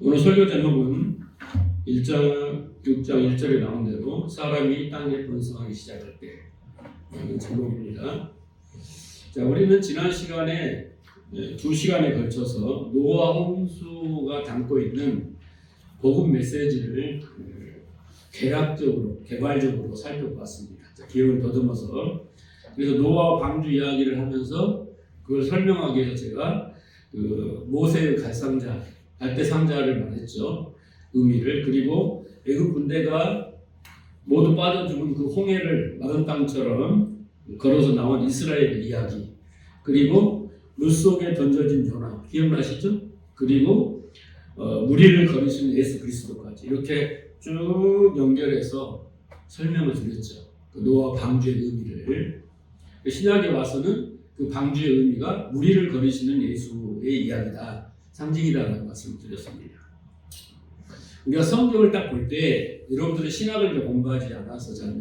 오늘 설교 제목은 1장 6장 1절에 나온 대로 사람이 땅에 번성하기 시작할 때 라는 제목입니다. 자, 우리는 지난 시간에 2시간에 걸쳐서 노아 홍수가 담고 있는 복음 메시지를 개략적으로 개발적으로 살펴봤습니다. 기억을 더듬어서 그래서 노아 방주 이야기를 하면서 그걸 설명하기 위해서 제가 모세의 갈대 상자를 말했죠. 의미를. 그리고 애굽 군대가 모두 빠져 죽은 그 홍해를 마른 땅처럼 걸어서 나온 이스라엘 이야기. 그리고 물속에 던져진 요나. 기억나시죠? 그리고 무리를 거르시는 예수 그리스도까지 이렇게 쭉 연결해서 설명을 드렸죠. 그 노아 방주의 의미를. 신약에 와서는 그 방주의 의미가 무리를 거르시는 예수의 이야기다. 상징이라는 말씀을 드렸습니다. 우리가 성경을 딱 볼 때 여러분들은 신학을 공부하지 않아서 잘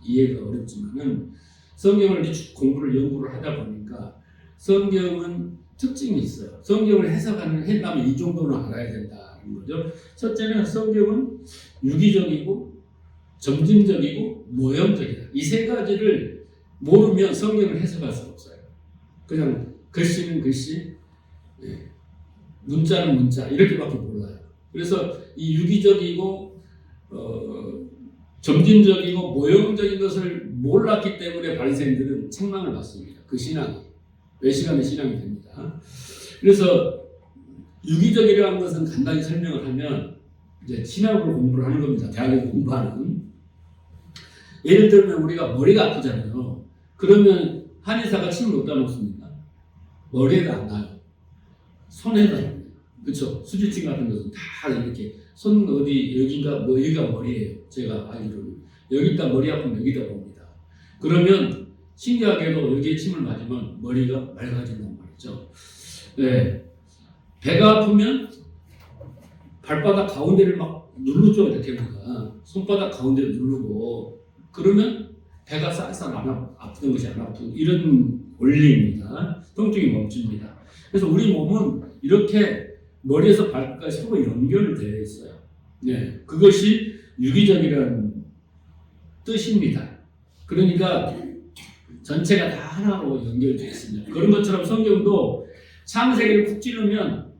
이해가 어렵지만은 성경을 공부를 연구를 하다 보니까 성경은 특징이 있어요. 성경을 해석하면 이 정도는 알아야 된다는 거죠. 첫째는 성경은 유기적이고 점진적이고 모형적이다. 이 세 가지를 모르면 성경을 해석할 수 없어요. 그냥 글씨는 글씨, 문자는 문자 이렇게밖에 몰라요. 그래서 이 유기적이고 점진적이고 모형적인 것을 몰랐기 때문에 바리새인들은 책망을 받습니다. 그 신앙이 외시간의 신앙이 됩니다. 그래서 유기적이라는 것은 간단히 설명을 하면 이제 신학으로 공부를 하는 겁니다. 대학에서 공부하는. 예를 들면 우리가 머리가 아프잖아요. 그러면 한의사가 침을 어디다 놓습니까? 머리에다 안 놔요. 손에다 놔요. 그렇죠? 수지침 같은 것은 다 이렇게 손 어디 여기가 머리예요. 제가 알기로는 여기다 머리 아프면 여기다 봅니다. 그러면 신기하게도 여기에 침을 맞으면 머리가 맑아진단 말이죠. 네. 배가 아프면 발바닥 가운데를 막 누르죠. 이렇게 우리가 손바닥 가운데를 누르고 그러면 배가 쌀쌀 아프던 것이 안 아픈 이런 원리입니다. 통증이 멈춥니다. 그래서 우리 몸은 이렇게 머리에서 발끝까지 서로 연결되어 있어요. 네, 그것이 유기적이라는 뜻입니다. 그러니까 전체가 다 하나로 연결되어 있습니다. 그런 것처럼 성경도 창세기를 푹 찌르면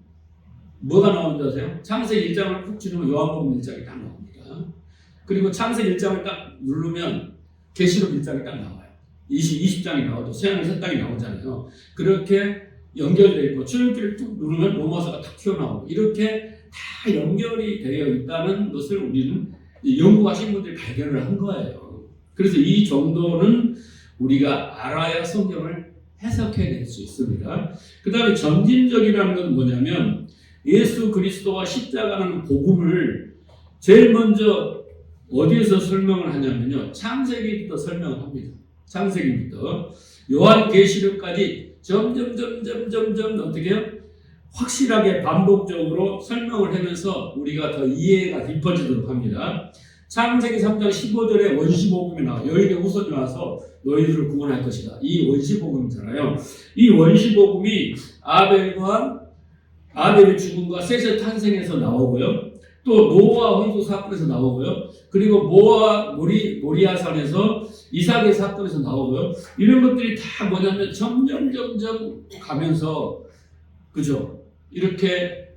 뭐가 나오는지 아세요? 창세기 1장을 푹 찌르면 요한복음 1장이 딱 나옵니다. 그리고 창세기 1장을 딱 누르면 계시록 1장이 딱 나와요. 20장이 나오죠. 새하늘 새 땅이 나오잖아요. 그렇게 연결되어 있고 출애굽기를 뚝 누르면 로마서가 딱 튀어나오고 이렇게 다 연결이 되어 있다는 것을 우리는 연구하신 분들이 발견을 한 거예요. 그래서 이 정도는 우리가 알아야 성경을 해석해낼 수 있습니다. 그 다음에 점진적이라는 건 뭐냐면 예수 그리스도와 십자가라는 복음을 제일 먼저 어디에서 설명을 하냐면요. 창세기부터 설명을 합니다. 창세기부터 요한계시록까지 점점 어떻게 해요? 확실하게 반복적으로 설명을 하면서 우리가 더 이해가 깊어지도록 합니다. 창세기 3장 15절에 원시복음이 나와요. 여인의 후손이 와서 너희들을 구원할 것이다. 이 원시복음이잖아요. 이 원시복음이 아벨의 죽음과 셋의 탄생에서 나오고요. 또 노아 홍수 사건에서 나오고요. 그리고 모리아산에서 이삭의 사건에서 나오고요. 이런 것들이 다 뭐냐면 점점 가면서 그죠? 이렇게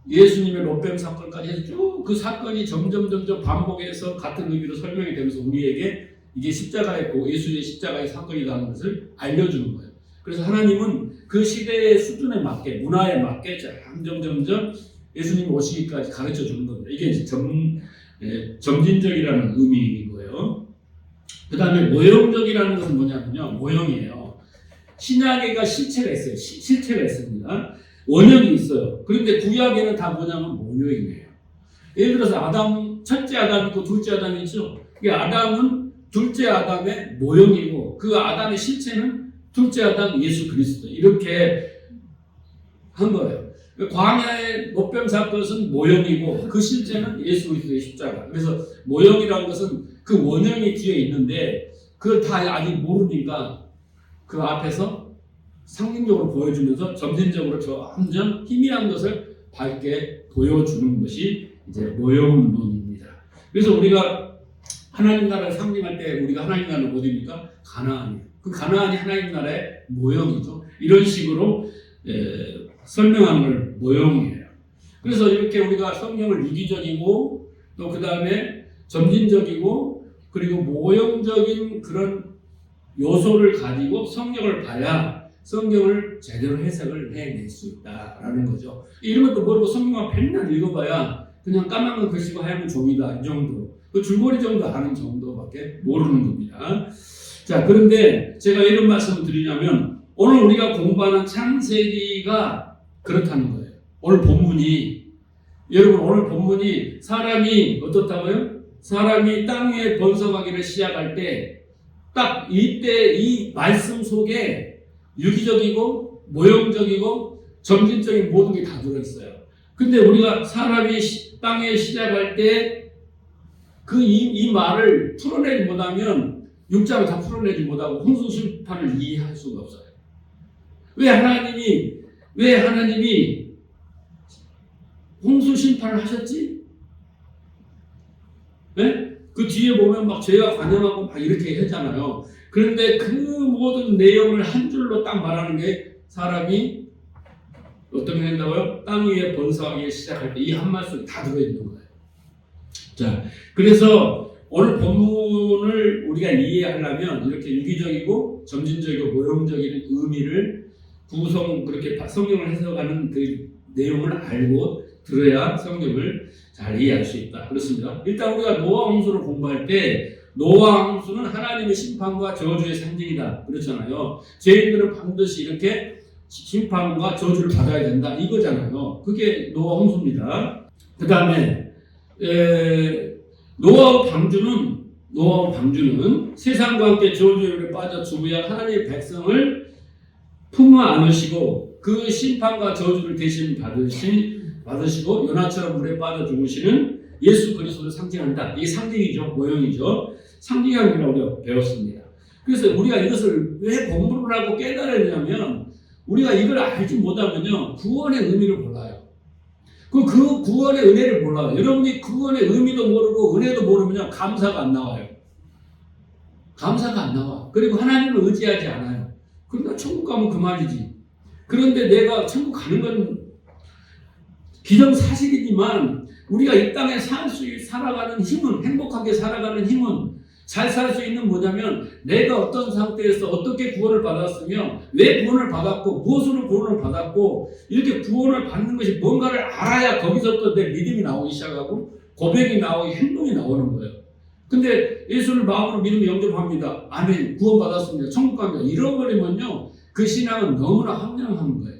예수님의 롯뱀 사건까지 해서 쭉 그 사건이 점점 반복해서 같은 의미로 설명이 되면서 우리에게 이게 예수의 십자가의 사건이라는 것을 알려주는 거예요. 그래서 하나님은 그 시대의 수준에 맞게 문화에 맞게 점점 예수님 오시기까지 가르쳐 주는 겁니다. 이게 이제 점진적이라는 의미인 거예요. 그 다음에 모형적이라는 것은 뭐냐면요. 모형이에요. 신약에가 실체가 있어요. 실체가 있습니다. 원형이 있어요. 그런데 구약에는 다 뭐냐면 모형이에요. 예를 들어서 첫째 아담이 있고 둘째 아담이 있죠. 아담은 둘째 아담의 모형이고 그 아담의 실체는 둘째 아담 예수 그리스도 이렇게 한 거예요. 광야의 롯뱀 사건은 모형이고 그 실제는 예수 그리스도의 십자가. 그래서 모형이라는 것은 그 원형이 뒤에 있는데 그걸 다 아직 모르니까 그 앞에서 상징적으로 보여주면서 점진적으로 점점 희미한 것을 밝게 보여주는 것이 이제 모형론입니다. 그래서 우리가 하나님 나라를 상징할 때 우리가 하나님 나라는 어디입니까? 가나안이에요. 그 가나안이 하나님 나라의 모형이죠. 이런 식으로 설명하는 걸 모형이에요. 그래서 이렇게 우리가 성경을 유기적이고 또 그 다음에 점진적이고 그리고 모형적인 그런 요소를 가지고 성경을 봐야 성경을 제대로 해석을 해낼 수 있다라는 거죠. 이런 것도 모르고 성경만 맨날 읽어봐야 그냥 까만 글씨고 하얀 종이다 이 정도, 그 줄거리 정도 아는 정도밖에 모르는 겁니다. 자, 그런데 제가 이런 말씀을 드리냐면 오늘 우리가 공부하는 창세기가 그렇다는 거예요. 오늘 본문이, 여러분 오늘 본문이 사람이 어떻다고요? 사람이 땅 위에 번성하기를 시작할 때 딱 이때 이 말씀 속에 유기적이고 모형적이고 점진적인 모든 게 다 들어있어요. 근데 우리가 사람이 땅에 시작할 때 이 말을 풀어내지 못하면 6장을 다 풀어내지 못하고 홍수 심판을 이해할 수가 없어요. 왜 하나님이 홍수 심판을 하셨지? 네? 그 뒤에 보면 막 죄가 관영하고 막 이렇게 했잖아요. 그런데 그 모든 내용을 한 줄로 딱 말하는 게 사람이 어떻게 된다고요? 땅 위에 번성하기 시작할 때 이 한 말씀이 다 들어있는 거예요. 자, 그래서 오늘 본문을 우리가 이해하려면 이렇게 유기적이고 점진적이고 모형적인 의미를 그렇게 성경을 해석하는 그 내용을 알고 들어야 성경을 잘 이해할 수 있다. 그렇습니다. 일단 우리가 노아 홍수를 공부할 때 노아 홍수는 하나님의 심판과 저주의 상징이다. 그렇잖아요. 죄인들은 반드시 이렇게 심판과 저주를 받아야 된다. 이거잖아요. 그게 노아 홍수입니다. 그 다음에 노아의 방주는 세상과 함께 저주에 빠져 죽으야 하나님의 백성을 품어 안으시고 그 심판과 저주를 대신 받으시고 연하처럼 물에 빠져 죽으시는 예수 그리스도를 상징한다. 이게 상징이죠. 모형이죠. 상징이라고 우리가 배웠습니다. 그래서 우리가 이것을 왜 공부를 하고 깨달아야 되냐면 우리가 이걸 알지 못하면요 구원의 의미를 몰라요. 그 구원의 은혜를 몰라요. 여러분이 구원의 의미도 모르고 은혜도 모르면 감사가 안 나와요. 감사가 안 나와. 그리고 하나님을 의지하지 않아요. 그러니까 천국 가면 그만이지. 그런데 내가 천국 가는 건 기정사실이지만 우리가 이 땅에 살아가는 힘은, 행복하게 살아가는 힘은, 잘 살 수 있는 뭐냐면 내가 어떤 상태에서 어떻게 구원을 받았으며 왜 구원을 받았고 무엇으로 구원을 받았고 이렇게 구원을 받는 것이 뭔가를 알아야 거기서부터 내 믿음이 나오기 시작하고 고백이 나오고 행동이 나오는 거예요. 근데 예수를 마음으로 믿으면 영접합니다. 아멘. 구원받았습니다. 천국 갑니다. 잃어버리면요 그 신앙은 너무나 황량한 거예요.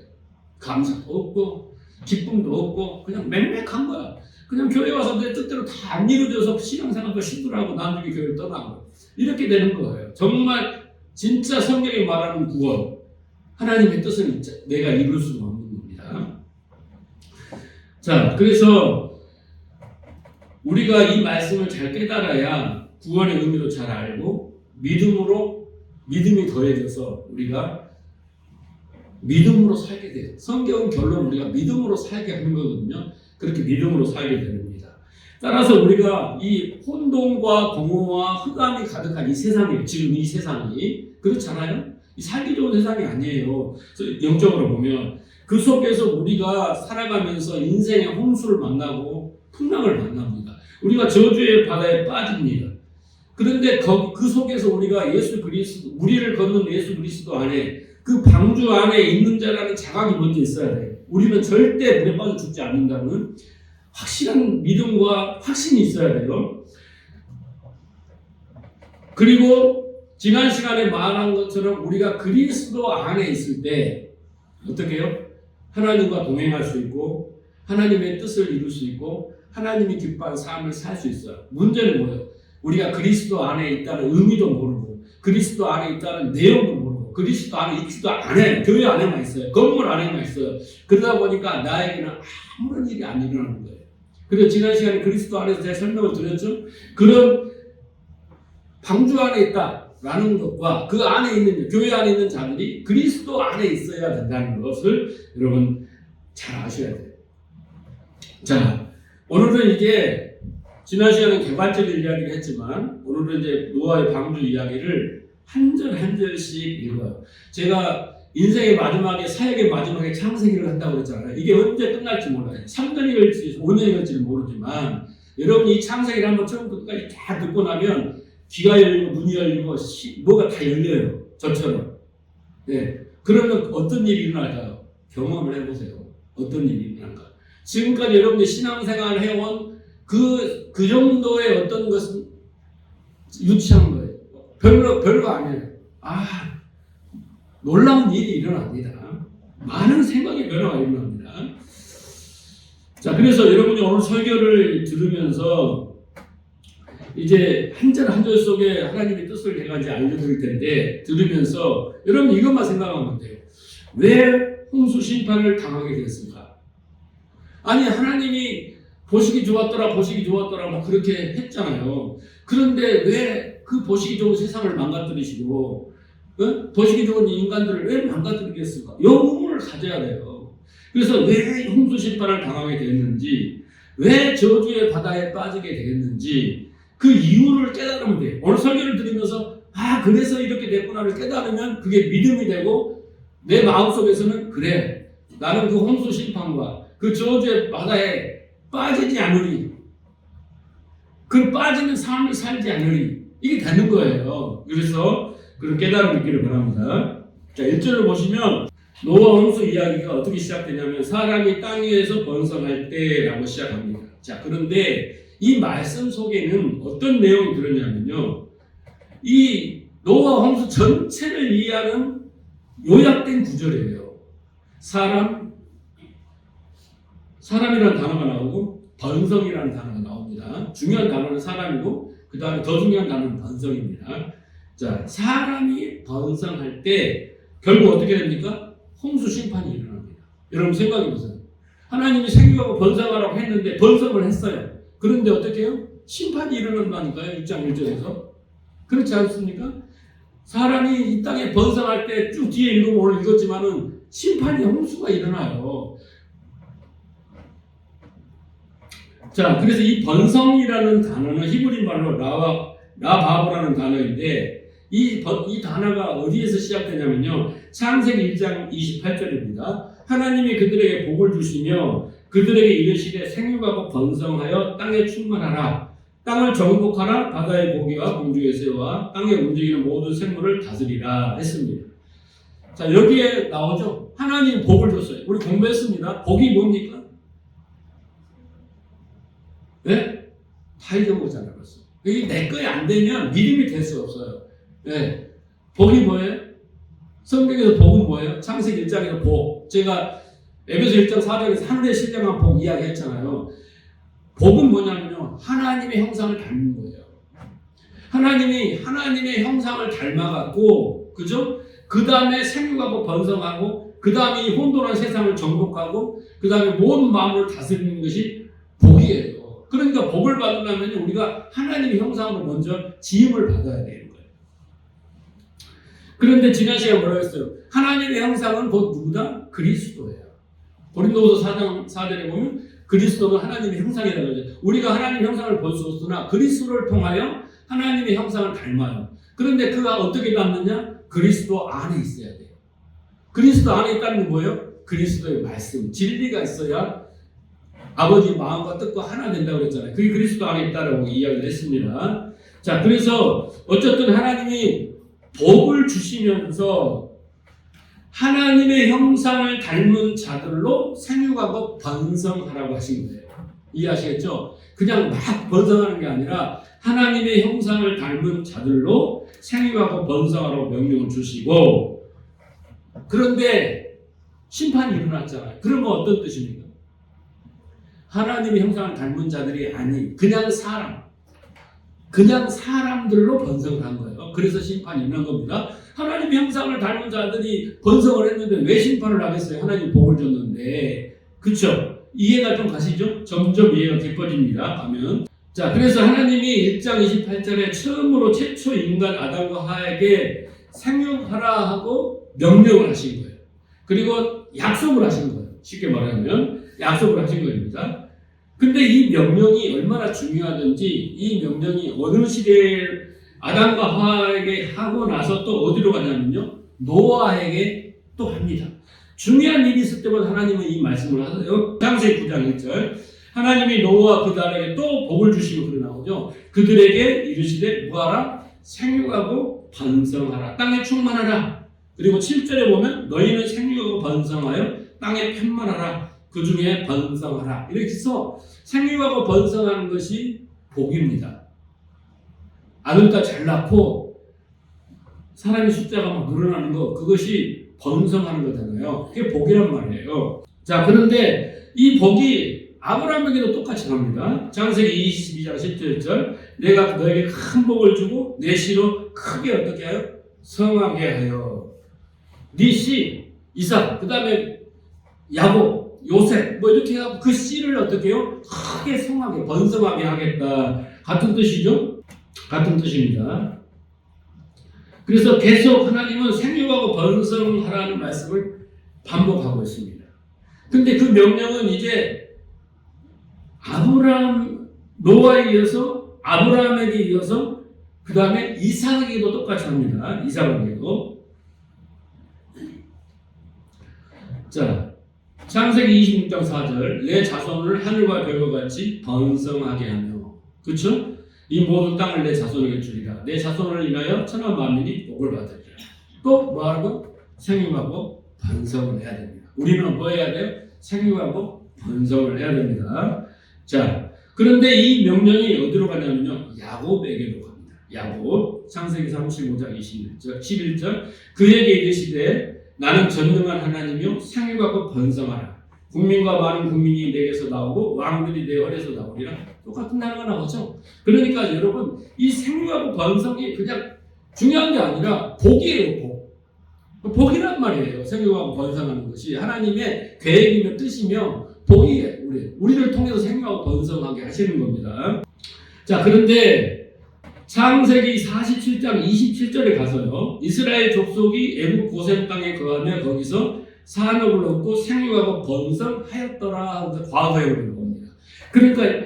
감사도 없고 기쁨도 없고 그냥 맹맹한 거야. 그냥 교회 와서 내 뜻대로 다 안 이루어져서 신앙생활도 힘들어하고 나중에 교회를 떠나고 이렇게 되는 거예요. 정말 진짜 성경이 말하는 구원, 하나님의 뜻은 내가 이룰 수가 없는 겁니다. 자, 그래서 우리가 이 말씀을 잘 깨달아야 구원의 의미도 잘 알고 믿음이 더해져서 우리가 믿음으로 살게 돼요. 성경은 결론 우리가 믿음으로 살게 하는 거거든요. 그렇게 믿음으로 살게 됩니다. 따라서 우리가 이 혼돈과 공허와 흑암이 가득한 이 세상이, 지금 이 세상이 그렇잖아요. 이 살기 좋은 세상이 아니에요. 영적으로 보면 그 속에서 우리가 살아가면서 인생의 홍수를 만나고 풍랑을 만납니다. 우리가 저주의 바다에 빠집니다. 그런데 그 속에서 우리가 예수 그리스도, 우리를 걷는 예수 그리스도 안에 그 방주 안에 있는 자라는 자각이 먼저 있어야 돼요. 우리는 절대 물에 빠져 죽지 않는다는 확실한 믿음과 확신이 있어야 돼요. 그리고 지난 시간에 말한 것처럼 우리가 그리스도 안에 있을 때 어떻게 해요? 하나님과 동행할 수 있고 하나님의 뜻을 이룰 수 있고 하나님이 기뻐하는 삶을 살 수 있어요. 문제는 뭐예요? 우리가 그리스도 안에 있다는 의미도 모르고 그리스도 안에 있다는 내용도 모르고 그리스도 안에 있지도 않아요. 교회 안에만 있어요. 건물 안에만 있어요. 그러다 보니까 나에게는 아무런 일이 안 일어나는 거예요. 그래서 지난 시간에 그리스도 안에서 제가 설명을 드렸죠. 그런 방주 안에 있다라는 것과 그 안에 있는 교회 안에 있는 자들이 그리스도 안에 있어야 된다는 것을 여러분 잘 아셔야 돼요. 자, 오늘은 이게 지난 시간에 개발적인 이야기를 했지만 오늘은 이제 노아의 방주 이야기를 한 절 한 절씩 읽어요. 제가 인생의 마지막에 사역의 마지막에 창세기를 한다고 했잖아요. 이게 언제 끝날지 몰라요. 3년이 걸릴지 5년이 걸릴지는 모르지만 여러분이 이 창세기를 한번 처음부터 끝까지 다 듣고 나면 귀가 열리고 눈이 열리고 뭐가 다 열려요. 저처럼. 네. 그러면 어떤 일이 일어날까요? 경험을 해보세요. 어떤 일이 일어날까? 지금까지 여러분들이 신앙생활을 해온 그 정도의 어떤 것은 유치한 거예요. 별거 아니에요. 놀라운 일이 일어납니다. 많은 생각의 변화가 일어납니다. 자, 그래서 여러분이 오늘 설교를 들으면서 이제 한 절 한 절 속에 하나님의 뜻을 제가 이제 알려드릴 텐데 들으면서 여러분 이것만 생각하면 돼요. 왜 홍수 심판을 당하게 됐을까? 아니 하나님이 보시기 좋았더라 뭐 그렇게 했잖아요. 그런데 왜 그 보시기 좋은 세상을 망가뜨리시고 보시기 좋은 인간들을 왜 망가뜨리겠을까? 영웅을 가져야 돼요. 그래서 왜 홍수 심판을 당하게 됐는지, 왜 저주의 바다에 빠지게 됐는지 그 이유를 깨달으면 돼요. 오늘 설교를 들으면서 그래서 이렇게 됐구나를 깨달으면 그게 믿음이 되고 내 마음속에서는 그래, 나는 그 홍수 심판과 그 저주의 바다에 빠지지 않으리, 그 빠지는 삶을 살지 않으리, 이게 되는 거예요. 그래서 그런 깨달음이 있기를 바랍니다. 자, 1절을 보시면 노아 홍수 이야기가 어떻게 시작되냐면 사람이 땅 위에서 번성할 때라고 시작합니다. 자, 그런데 이 말씀 속에는 어떤 내용이 들었냐면요, 이 노아 홍수 전체를 이해하는 요약된 구절이에요. 사람이라는 단어가 나오고 번성이라는 단어가 나옵니다. 중요한 단어는 사람이고 그 다음에 더 중요한 단어는 번성입니다. 자, 사람이 번성할 때 결국 어떻게 됩니까? 홍수 심판이 일어납니다. 여러분 생각해 보세요. 하나님이 생육하고 번성하라고 했는데 번성을 했어요. 그런데 어떻게 해요? 심판이 일어난다니까요. 6장 1절에서. 그렇지 않습니까? 사람이 이 땅에 번성할 때 쭉 뒤에 읽으면 오늘 읽었지만은 심판이 홍수가 일어나요. 자, 그래서 이 번성이라는 단어는 히브리 말로 라바브라는 단어인데 이 단어가 어디에서 시작되냐면요, 창세기 1장 28절입니다. 하나님이 그들에게 복을 주시며 그들에게 이르시되 생육하고 번성하여 땅에 충만하라, 땅을 정복하라, 바다의 고기와 공중의 새와 땅에 움직이는 모든 생물을 다스리라 했습니다. 자, 여기에 나오죠. 하나님 복을 줬어요. 우리 공부했습니다. 복이 뭡니까? 네? 다 잊어먹었잖아요. 벌써. 이게 내 거에 안 되면 믿음이 될 수 없어요. 네. 복이 뭐예요? 성경에서 복은 뭐예요? 창세기 1장에서 복. 제가 에베소 1장 4장에서 하늘의 신령한 복 이야기했잖아요. 복은 뭐냐면요, 하나님의 형상을 닮는 거예요. 하나님이 하나님의 형상을 닮아갖고, 그죠? 그 다음에 생육하고 번성하고, 그 다음에 이 혼돈한 세상을 정복하고, 그 다음에 모든 마음을 다스리는 것이 복이에요. 그러니까 복을 받으려면 우리가 하나님의 형상으로 먼저 지음을 받아야 되는 거예요. 그런데 지난 시간에 뭐라고 했어요? 하나님의 형상은 곧 누구다? 그리스도예요. 고린도후서 4장 4절에 보면 그리스도는 하나님의 형상이라고 하죠. 우리가 하나님의 형상을 볼 수 없으나 그리스도를 통하여 하나님의 형상을 닮아요. 그런데 그가 어떻게 닮느냐? 그리스도 안에 있어야 돼요. 그리스도 안에 있다는 게 뭐예요? 그리스도의 말씀, 진리가 있어야 아버지 마음과 뜻과 하나 된다고 그랬잖아요. 그게 그리스도 안에 있다라고 이야기를 했습니다. 자, 그래서 어쨌든 하나님이 복을 주시면서 하나님의 형상을 닮은 자들로 생육하고 번성하라고 하신 거예요. 이해하시겠죠? 그냥 막 번성하는 게 아니라 하나님의 형상을 닮은 자들로 생육하고 번성하라고 명령을 주시고, 그런데 심판이 일어났잖아요. 그러면 어떤 뜻입니까? 하나님의 형상을 닮은 자들이 아닌 그냥 사람들로 번성을 한 거예요. 그래서 심판이 일어난 겁니다. 하나님의 형상을 닮은 자들이 번성을 했는데 왜 심판을 하겠어요? 하나님 복을 줬는데. 그렇죠? 이해가 좀 가시죠? 점점 이해가 깊어집니다. 가면. 자, 그래서 하나님이 1장 28절에 처음으로 최초 인간 아담과 하에게 생육하라 하고 명령을 하신 거예요. 그리고 약속을 하신 거예요. 쉽게 말하면 약속을 하신 겁니다. 근데 이 명령이 얼마나 중요하든지 이 명령이 어느 시대에 아담과 하와에게 하고 나서 또 어디로 가냐면요. 노아에게 또 합니다. 중요한 일이 있을 때마다 하나님은 이 말씀을 하세요. 창세기 9장 1절 하나님이 노아와 그 딸에게 또 복을 주시고 그러 나오죠. 그들에게 이르시되 뭐하라? 생육하고 번성하라. 땅에 충만하라. 그리고 7절에 보면 너희는 생육하고 번성하여 땅에 편만하라. 그 중에 번성하라. 이렇게 해서 생육하고 번성하는 것이 복입니다. 아들딸 잘 낳고 사람의 숫자가 막 늘어나는 거 그것이 번성하는 거잖아요. 그게 복이란 말이에요. 자, 그런데 이 복이 아브라함에게도 똑같이 갑니다. 창세기 22장 17절 내가 너에게 큰 복을 주고 내 씨로 크게 어떻게 하여? 성하게 하여 네 씨 이삭 그 다음에 야곱 요셉 뭐 이렇게 하고 그 씨를 어떻게 해요? 크게 성하게 번성하게 하겠다. 같은 뜻이죠? 같은 뜻입니다. 그래서 계속 하나님은 생육하고 번성하라는 말씀을 반복하고 있습니다. 근데 그 명령은 이제 아브라함 노아에 이어서 아브라함에게 이어서 그 다음에 이삭에게도 똑같이 합니다. 이삭에게도. 자, 창세기 26장 4절 내 자손을 하늘과 별과 같이 번성하게 하며 그렇죠? 이 모든 땅을 내 자손에게 주리라. 내 자손을 인하여 천하 만민이 복을 받으리라. 또 뭐하고? 생육하고 번성을 해야 됩니다. 우리는 뭐 해야 돼요? 생육하고 번성을 해야 됩니다. 자, 그런데 이 명령이 어디로 가냐면요. 야곱에게로 갑니다. 야곱 창세기 35장 11절 그에게 이르시되 나는 전능한 하나님이요 생육하고 번성하라. 국민과 많은 국민이 내게서 나오고 왕들이 내 혈에서 나오리라. 똑같은 단어가 나오죠. 그러니까 여러분 이 생육하고 번성이 그냥 중요한 게 아니라 복이에요. 복이란 말이에요. 생육하고 번성하는 것이 하나님의 계획이며 뜻이며 복이에요. 우리를 통해서 생육하고 번성하게 하시는 겁니다. 자, 그런데 창세기 47장 27절에 가서요. 이스라엘 족속이 애굽 고센 땅에 거하며 거기서 산업을 얻고 생육하고 번성하였더라 하면서 과거에 오는 겁니다. 그러니까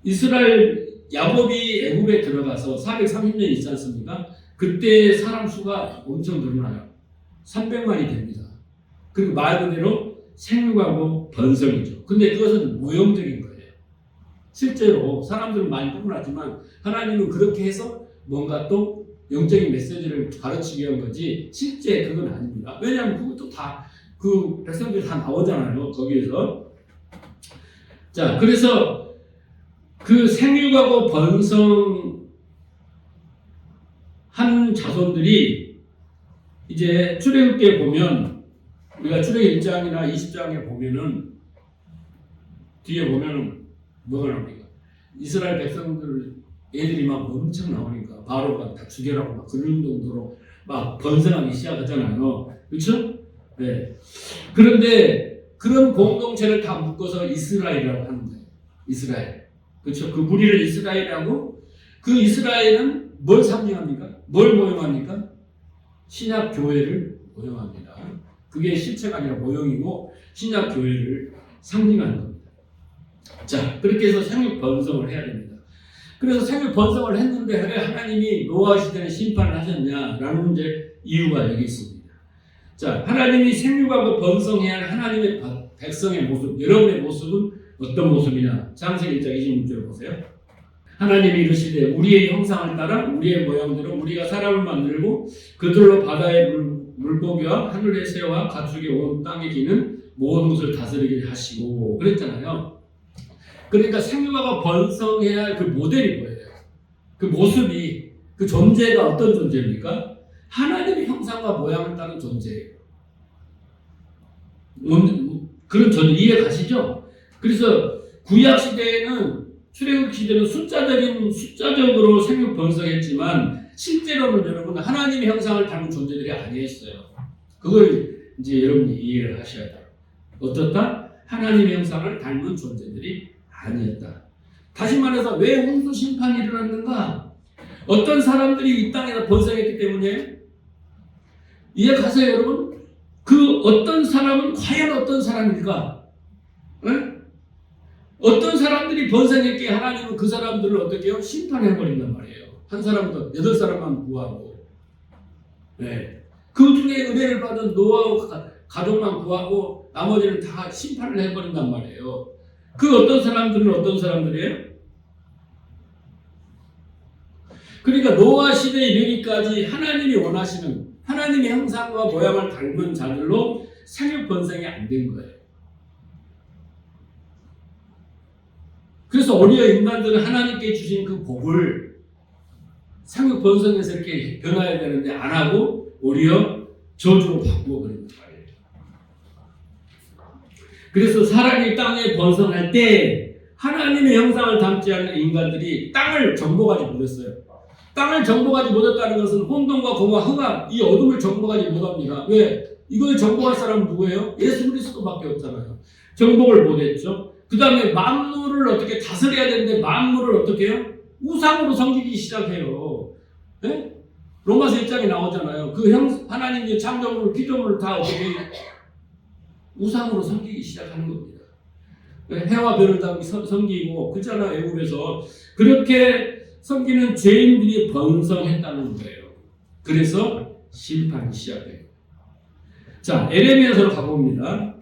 이스라엘 야곱이 애굽에 들어가서 430년 있지 않습니까? 그때 사람 수가 엄청 늘어나요. 300만이 됩니다. 그리고 말 그대로 생육하고 번성이죠. 근데 그것은 모형적인 거예요. 실제로 사람들은 많이 뽑아놨지만 하나님은 그렇게 해서 뭔가 또 영적인 메시지를 가르치기 위한 거지 실제 그건 아닙니다. 왜냐하면 그것도 다 그 백성들이 다 나오잖아요. 거기에서. 자, 그래서 그 생육하고 번성한 자손들이 이제 출애굽기에 보면 우리가 출애굽 1장이나 20장에 보면은 뒤에 보면은 뭐가 나옵니까? 이스라엘 백성들 애들이 막 엄청 나오니까 바로가 다 죽여라고 막 그런 정도로 막 번성하기 시작하잖아요. 그렇죠? 네. 그런데 그런 공동체를 다 묶어서 이스라엘이라고 하는 거예요. 이스라엘. 그렇죠? 그 무리를 이스라엘이라고 그 이스라엘은 뭘 상징합니까? 뭘 모형합니까? 신약 교회를 모형합니다. 그게 실체가 아니라 모형이고 신약 교회를 상징하는 겁니다. 자, 그렇게 해서 생육 번성을 해야 됩니다. 그래서 생육 번성을 했는데 왜 하나님이 노아 시대에 심판을 하셨냐라는 이제 이유가 여기 있습니다. 자, 하나님이 생육하고 번성해야 할 하나님의 백성의 모습, 여러분의 모습은 어떤 모습이냐? 창세기 1장 26절 보세요. 하나님이 이르시되 우리의 형상을 따라 우리의 모양대로 우리가 사람을 만들고 그들로 바다의 물고기와 하늘의 새와 가축의 온 땅에 기는 모든 것을 다스리게 하시고 그랬잖아요. 그러니까 생육하고 번성해야 할 그 모델이 뭐예요? 그 모습이 그 존재가 어떤 존재입니까? 하나님의 형상과 모양을 따른 존재예요. 그런 존재 이해 가시죠? 그래서 구약 시대에는 출애굽 시대는 숫자적으로 생육 번성했지만 실제로는 여러분 하나님의 형상을 닮은 존재들이 아니었어요. 그걸 이제 여러분이 이해를 하셔야 돼요. 어떻다? 하나님의 형상을 닮은 존재들이 아니었다. 다시 말해서 왜 홍수 심판이 일어났는가? 어떤 사람들이 이 땅에서 번성했기 때문에 이해 가세요, 여러분? 그 어떤 사람은 과연 어떤 사람일까? 네? 어떤 사람들이 번성했기에 하나님은 그 사람들을 어떻게 해요? 심판해버린단 말이에요. 한 사람도 8사람만 구하고. 네. 그 중에 은혜를 받은 노아와 가족만 구하고 나머지는 다 심판을 해버린단 말이에요. 그 어떤 사람들은 어떤 사람들이에요? 그러니까 노아 시대에 이르기까지 하나님이 원하시는 하나님의 형상과 모양을 닮은 자들로 생육 번성이 안 된 거예요. 그래서 오히려 인간들은 하나님께 주신 그 복을 생육 번성해서 이렇게 변화해야 되는데 안 하고 오히려 저주로 바꾸어버리는 거예요. 그래서 사람이 땅에 번성할 때 하나님의 형상을 담지 않는 인간들이 땅을 정복하지 못했어요. 땅을 정복하지 못했다는 것은 혼돈과 공허와 흑암, 이 어둠을 정복하지 못합니다. 왜? 이걸 정복할 사람은 누구예요? 예수 그리스도밖에 없잖아요. 정복을 못했죠. 그 다음에 만물을 어떻게 다스려야 되는데 만물을 어떻게 해요? 우상으로 섬기기 시작해요. 네? 로마서 1장에 나오잖아요. 하나님의 창조물, 피조물을 다 어떻게 우상으로 섬기기 시작하는 겁니다. 해와 별을 다 섬기고 그렇잖아요. 애국에서 그렇게 섬기는 죄인들이 번성했다는 거예요. 그래서 심판이 시작돼요. 자, 에레미야서로 가봅니다.